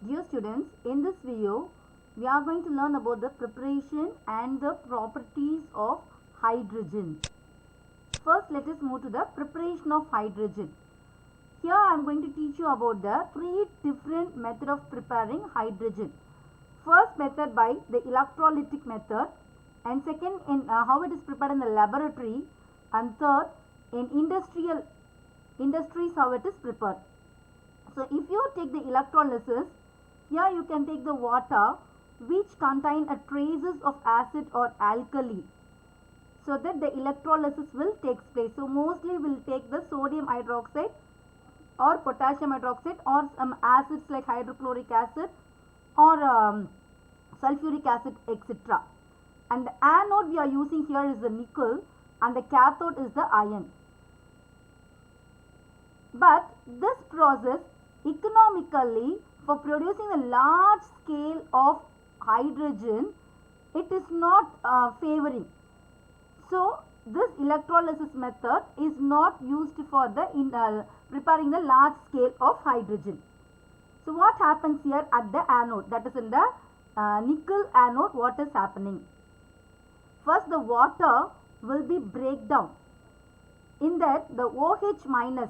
Dear students, in this video, we are going to learn about the preparation and the properties of hydrogen. First, let us move to the preparation of hydrogen. Here, I am going to teach you about the three different methods of preparing hydrogen. First method by the electrolytic method, and second in how it is prepared in the laboratory, and third in industries how it is prepared. So if you take the electrolysis, here you can take the water which contain a traces of acid or alkali, so that the electrolysis will take place. So mostly we'll take the sodium hydroxide or potassium hydroxide or some acids like hydrochloric acid or sulfuric acid, etc. And the anode we are using here is the nickel and the cathode is the iron. But this process economically for producing a large scale of hydrogen, it is not favoring. So this electrolysis method is not used for the preparing the large scale of hydrogen. So what happens here at the anode, that is in the nickel anode, what is happening? First the water will be break down. In that the OH minus,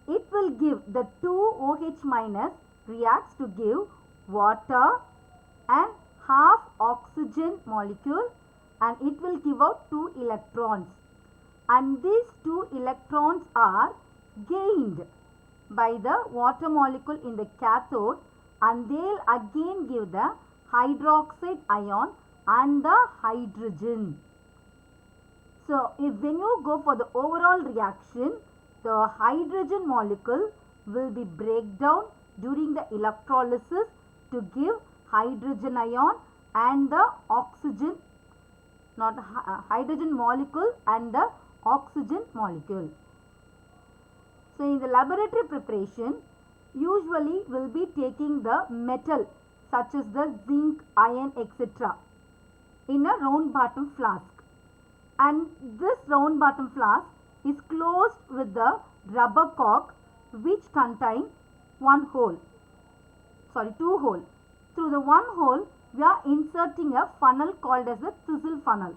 it will give the 2 OH minus reacts to give water and half oxygen molecule, and it will give out 2 electrons, and these 2 electrons are gained by the water molecule in the cathode, and they will again give the hydroxide ion and the hydrogen. So if when you go for the overall reaction, the hydrogen molecule will be break down during the electrolysis to give hydrogen ion and the oxygen, not hydrogen molecule and the oxygen molecule. So in the laboratory preparation, usually we'll be taking the metal such as the zinc, iron, etc. in a round bottom flask, and this round bottom flask is closed with the rubber cork which contain two hole. Through the one hole we are inserting a funnel called as a thistle funnel,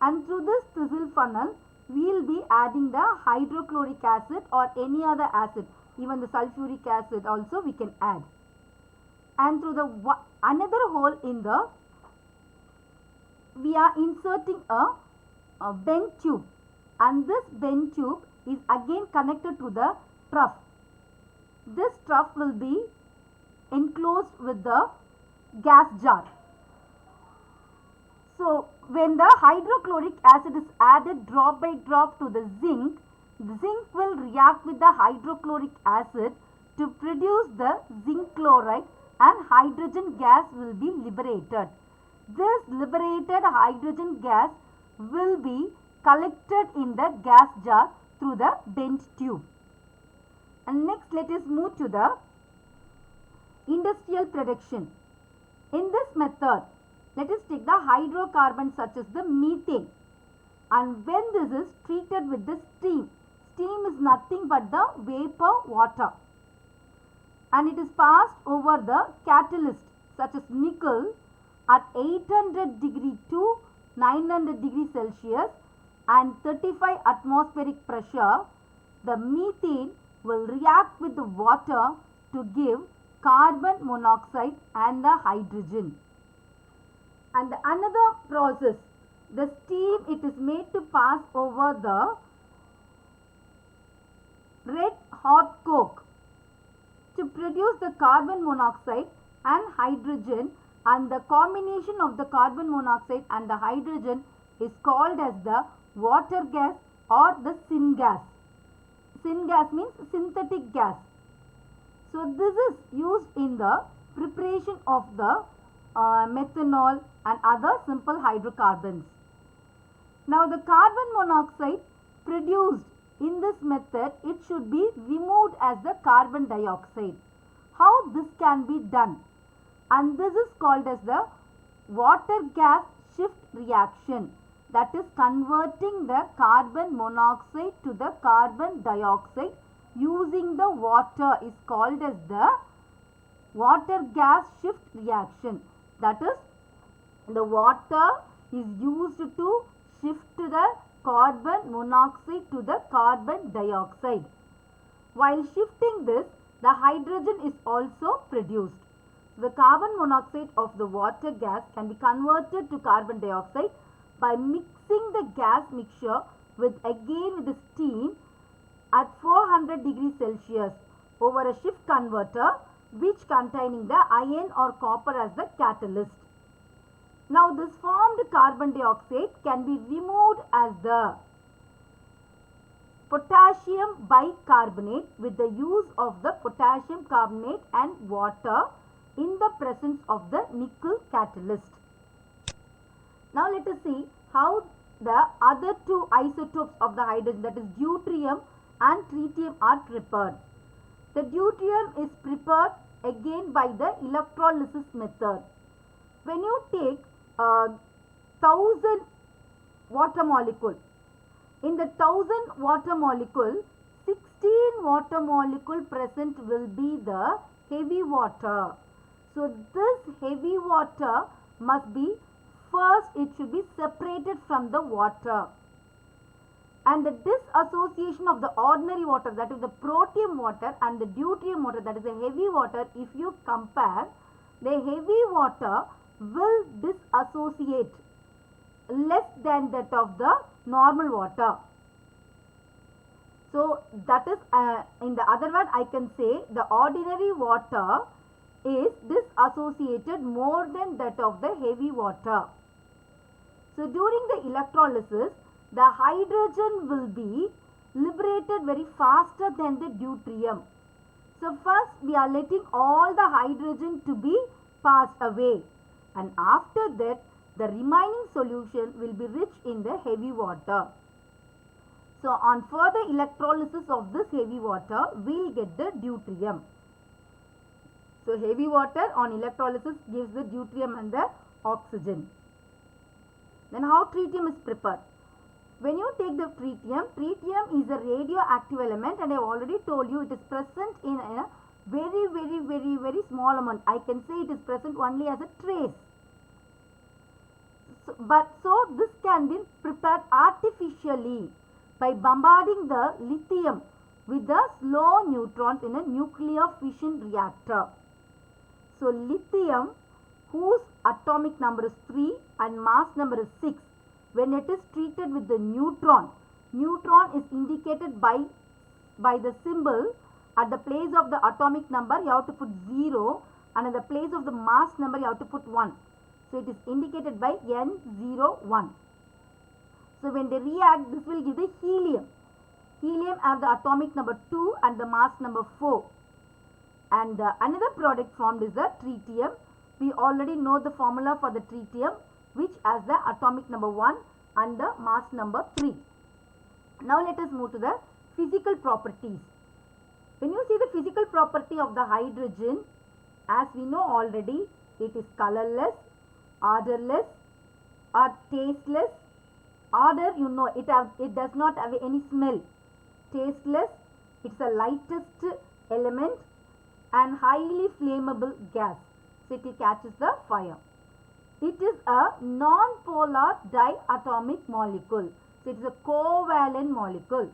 and through this thistle funnel we will be adding the hydrochloric acid or any other acid, even the sulfuric acid also we can add. And through the another hole in the, we are inserting a bent tube, and this bent tube is again connected to the trough. This trough will be enclosed with the gas jar. So when the hydrochloric acid is added drop by drop to the zinc will react with the hydrochloric acid to produce the zinc chloride, and hydrogen gas will be liberated. This liberated hydrogen gas will be collected in the gas jar through the bent tube. And next let us move to the industrial production. In this method, let us take the hydrocarbon such as the methane, and when this is treated with the steam is nothing but the vapor water, and it is passed over the catalyst such as nickel at 800 degree to 900 degree Celsius and 35 atmospheric pressure. The methane will react with the water to give carbon monoxide and the hydrogen. And another process, the steam, it is made to pass over the red hot coke to produce the carbon monoxide and hydrogen, and the combination of the carbon monoxide and the hydrogen is called as the water gas or the syngas. Syngas means synthetic gas. So this is used in the preparation of the methanol and other simple hydrocarbons. Now the carbon monoxide produced in this method, it should be removed as the carbon dioxide. How this can be done? And this is called as the water gas shift reaction, that is converting the carbon monoxide to the carbon dioxide using the water is called as the water gas shift reaction. That is, the water is used to shift the carbon monoxide to the carbon dioxide. While shifting this, the hydrogen is also produced. The carbon monoxide of the water gas can be converted to carbon dioxide by mixing the gas mixture with the steam at 400 degrees Celsius over a shift converter which containing the iron or copper as the catalyst. Now this formed carbon dioxide can be removed as the potassium bicarbonate with the use of the potassium carbonate and water in the presence of the nickel catalyst. Now let us see how the other two isotopes of the hydrogen, that is deuterium and tritium, are prepared. The deuterium is prepared again by the electrolysis method. When you take 1000 water molecule, in the 1000 water molecule, 16 water molecule present will be the heavy water. So this heavy water must be, first it should be separated from the water. And the dissociation of the ordinary water, that is the protium water, and the deuterium water, that is the heavy water, if you compare, the heavy water will dissociate less than that of the normal water. So that is, in the other word, I can say the ordinary water is dissociated more than that of the heavy water. So during the electrolysis, the hydrogen will be liberated very faster than the deuterium. So first we are letting all the hydrogen to be passed away, and after that the remaining solution will be rich in the heavy water. So on further electrolysis of this heavy water, we will get the deuterium. So heavy water on electrolysis gives the deuterium and the oxygen. Then how tritium is prepared? When you take the tritium is a radioactive element, and I have already told you it is present in a very small amount. I can say it is present only as a trace. So this can be prepared artificially by bombarding the lithium with the slow neutrons in a nuclear fission reactor. So lithium, whose atomic number is 3 and mass number is 6, when it is treated with the neutron is indicated by the symbol. At the place of the atomic number you have to put 0, and at the place of the mass number you have to put 1. So it is indicated by N01. So when they react, this will give the helium. Helium have the atomic number 2 and the mass number 4. And another product formed is the tritium. We already know the formula for the tritium, which has the atomic number 1 and the mass number 3. Now let us move to the physical properties. When you see the physical property of the hydrogen, as we know already, it is colorless, odorless or tasteless. Odor, you know, it does not have any smell. Tasteless, it's a lightest element and highly flammable gas. So it catches the fire. It is a non-polar diatomic molecule. So it is a covalent molecule.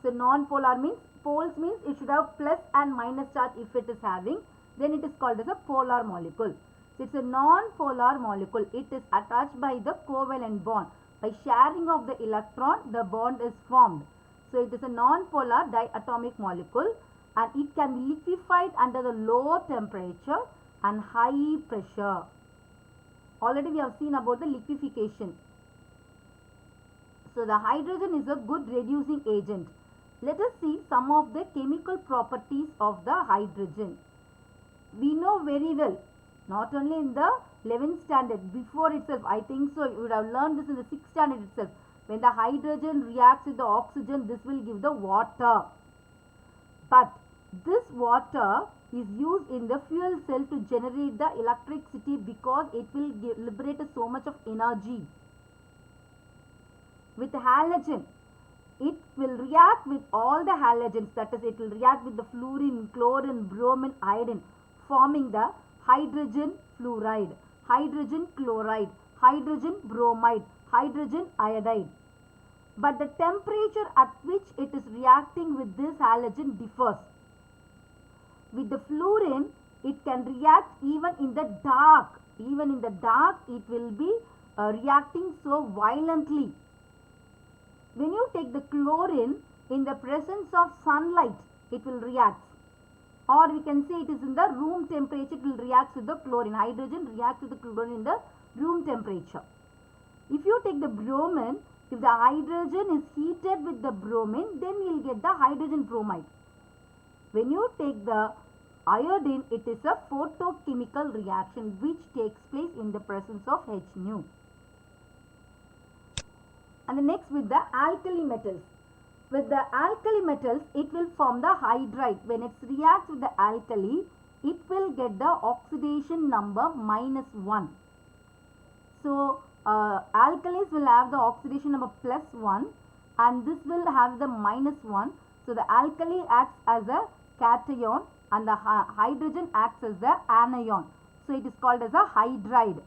So non-polar means, poles means it should have plus and minus charge. If it is having, then it is called as a polar molecule. So it's a non-polar molecule. It is attached by the covalent bond. By sharing of the electron, the bond is formed. So it is a non-polar diatomic molecule, and it can be liquefied under the low temperature and high pressure. Already we have seen about the liquefaction. So the hydrogen is a good reducing agent. Let us see some of the chemical properties of the hydrogen. We know very well, not only in the 11th standard, before itself, I think so you would have learned this in the 6th standard itself. When the hydrogen reacts with the oxygen, this will give the water. But this water is used in the fuel cell to generate the electricity because it will liberate so much of energy. With halogen, it will react with all the halogens, that is, it will react with the fluorine, chlorine, bromine, iodine, forming the hydrogen fluoride, hydrogen chloride, hydrogen bromide, hydrogen iodide. But the temperature at which it is reacting with this halogen differs. With the fluorine, it can react even in the dark. Even in the dark, it will be reacting so violently. When you take the chlorine in the presence of sunlight, it will react. Or we can say it is in the room temperature, it will react with the chlorine. Hydrogen reacts with the chlorine in the room temperature. If you take the bromine, if the hydrogen is heated with the bromine, then you will get the hydrogen bromide. When you take the iodine, it is a photochemical reaction which takes place in the presence of H nu. And the next with the alkali metals. With the alkali metals, it will form the hydride. When it reacts with the alkali, it will get the oxidation number -1. So, alkalis will have the oxidation number +1 and this will have the -1. So, the alkali acts as a cation and the hydrogen acts as the anion. So, it is called as a hydride.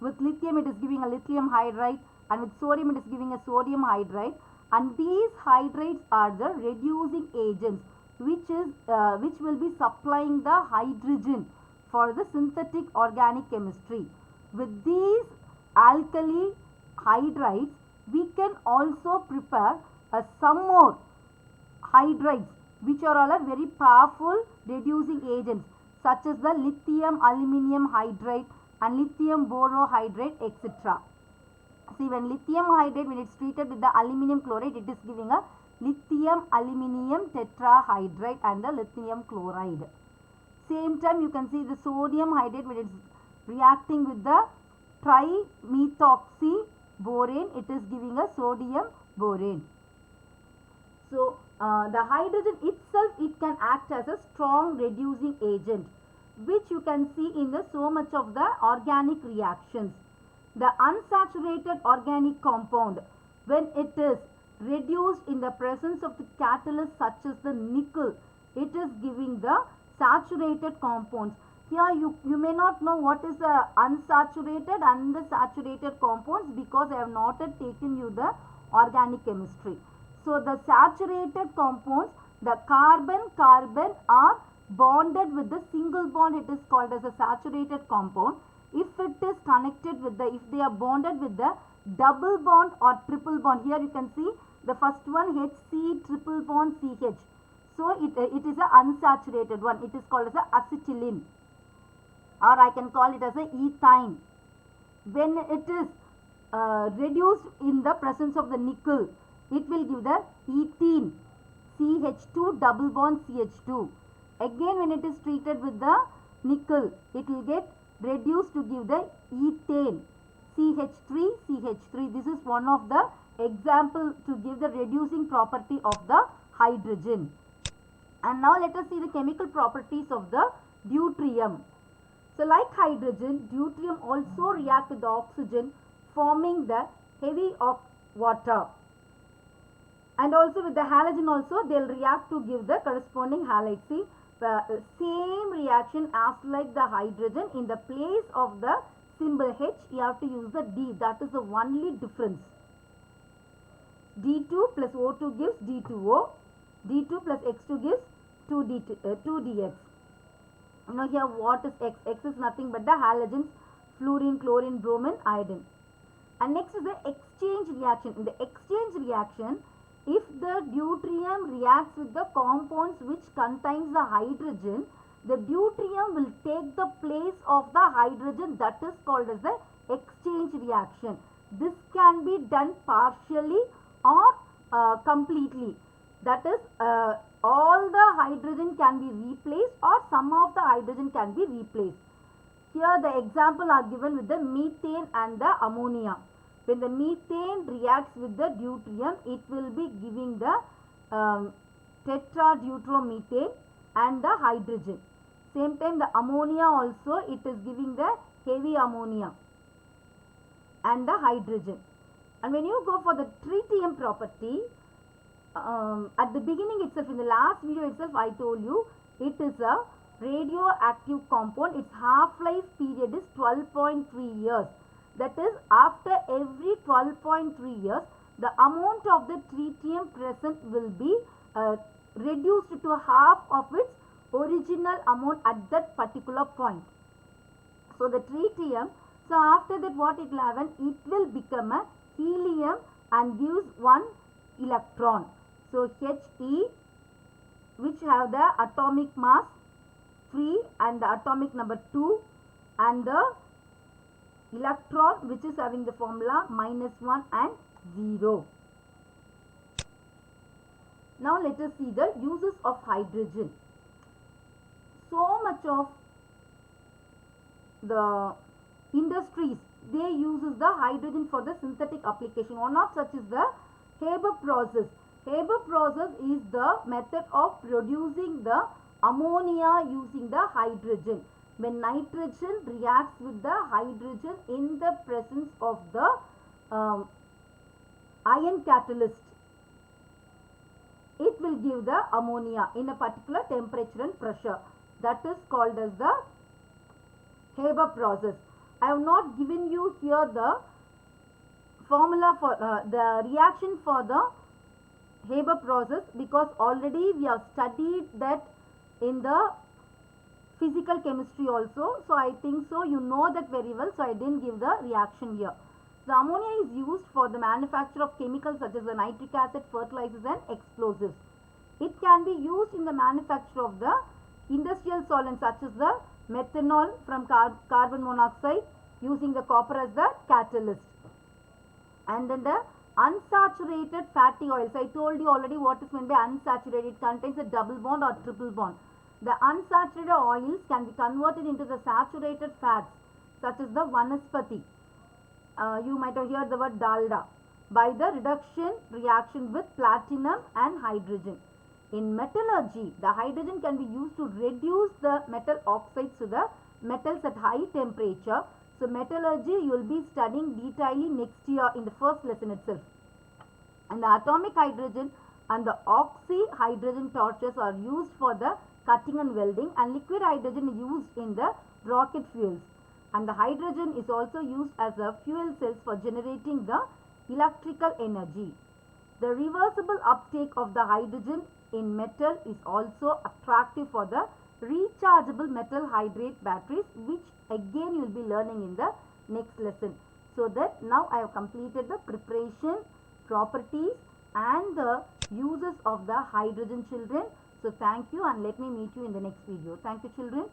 With lithium, it is giving a lithium hydride, and with sodium, it is giving a sodium hydride. And these hydrides are the reducing agents which will be supplying the hydrogen for the synthetic organic chemistry. With these alkali hydrides, we can also prepare some more hydrides which are all a very powerful reducing agents such as the lithium aluminium hydride and lithium borohydride, etc. See, when lithium hydride, when it is treated with the aluminium chloride, it is giving a lithium aluminium tetrahydride and the lithium chloride. Same time, you can see the sodium hydride, when it is reacting with the trimethoxy borane, it is giving a sodium borane. So, the hydrogen itself, it can act as a strong reducing agent, which you can see in the so much of the organic reactions. The unsaturated organic compound, when it is reduced in the presence of the catalyst such as the nickel, it is giving the saturated compounds. Here you may not know what is the unsaturated and the saturated compounds because I have not yet taken you the organic chemistry. So, the saturated compounds, the carbon are bonded with the single bond, it is called as a saturated compound. If it is connected with the, if they are bonded with the double bond or triple bond, here you can see the first one HC triple bond CH. So, it is a unsaturated one, it is called as a acetylene, or I can call it as a ethine. When it is reduced in the presence of the nickel, it will give the ethene CH2 double bond CH2. Again, when it is treated with the nickel, it will get reduced to give the ethane CH3 CH3. This is one of the example to give the reducing property of the hydrogen. And now let us see the chemical properties of the deuterium. So, like hydrogen, deuterium also reacts with the oxygen, forming the heavy water. And also with the halogen also, they will react to give the corresponding halide. See, the same reaction as like the hydrogen, in the place of the symbol H, you have to use the D. That is the only difference. D2 plus O2 gives D2O. D2 plus X2 gives 2DX. Now here what is X? X is nothing but the halogens, fluorine, chlorine, bromine, iodine. And next is the exchange reaction. In the exchange reaction, if the deuterium reacts with the compounds which contains the hydrogen, the deuterium will take the place of the hydrogen. That is called as the exchange reaction. This can be done partially or completely. That is, all the hydrogen can be replaced or some of the hydrogen can be replaced. Here the example are given with the methane and the ammonia. When the methane reacts with the deuterium, it will be giving the tetradeutromethane and the hydrogen. Same time the ammonia also, it is giving the heavy ammonia and the hydrogen. And when you go for the tritium property, at the beginning itself, in the last video itself, I told you it is a radioactive compound, its half-life period is 12.3 years. That is, after every 12.3 years, the amount of the tritium present will be reduced to half of its original amount at that particular point. So the tritium, so after that what it will happen, it will become a helium and gives one electron. So He, which have the atomic mass 3 and the atomic number 2, and the electron which is having the formula -1 and 0. Now let us see the uses of hydrogen. So much of the industries, they uses the hydrogen for the synthetic application. One of such is the Haber process. Haber process is the method of producing the ammonia using the hydrogen. When nitrogen reacts with the hydrogen in the presence of the ion catalyst, it will give the ammonia in a particular temperature and pressure. That is called as the Haber process. I have not given you here the formula for the reaction for the Haber process, because already we have studied that in the physical chemistry also. So I think so you know that very well. So I didn't give the reaction here. The ammonia is used for the manufacture of chemicals such as the nitric acid, fertilizers and explosives. It can be used in the manufacture of the industrial solvents such as the methanol from carbon monoxide, using the copper as the catalyst. And then the unsaturated fatty oils. I told you already what is meant by unsaturated. It contains a double bond or triple bond. The unsaturated oils can be converted into the saturated fats such as the vanaspati. You might have heard the word dalda, by the reduction reaction with platinum and hydrogen. In metallurgy, the hydrogen can be used to reduce the metal oxides to the metals at high temperature. So metallurgy you will be studying detailedly next year in the first lesson itself. And the atomic hydrogen and the oxyhydrogen torches are used for the cutting and welding, and liquid hydrogen is used in the rocket fuels. And the hydrogen is also used as a fuel cells for generating the electrical energy. The reversible uptake of the hydrogen in metal is also attractive for the rechargeable metal hydride batteries, which again you will be learning in the next lesson. So that now I have completed the preparation, properties and the uses of the hydrogen, children. So thank you, and let me meet you in the next video. Thank you, children.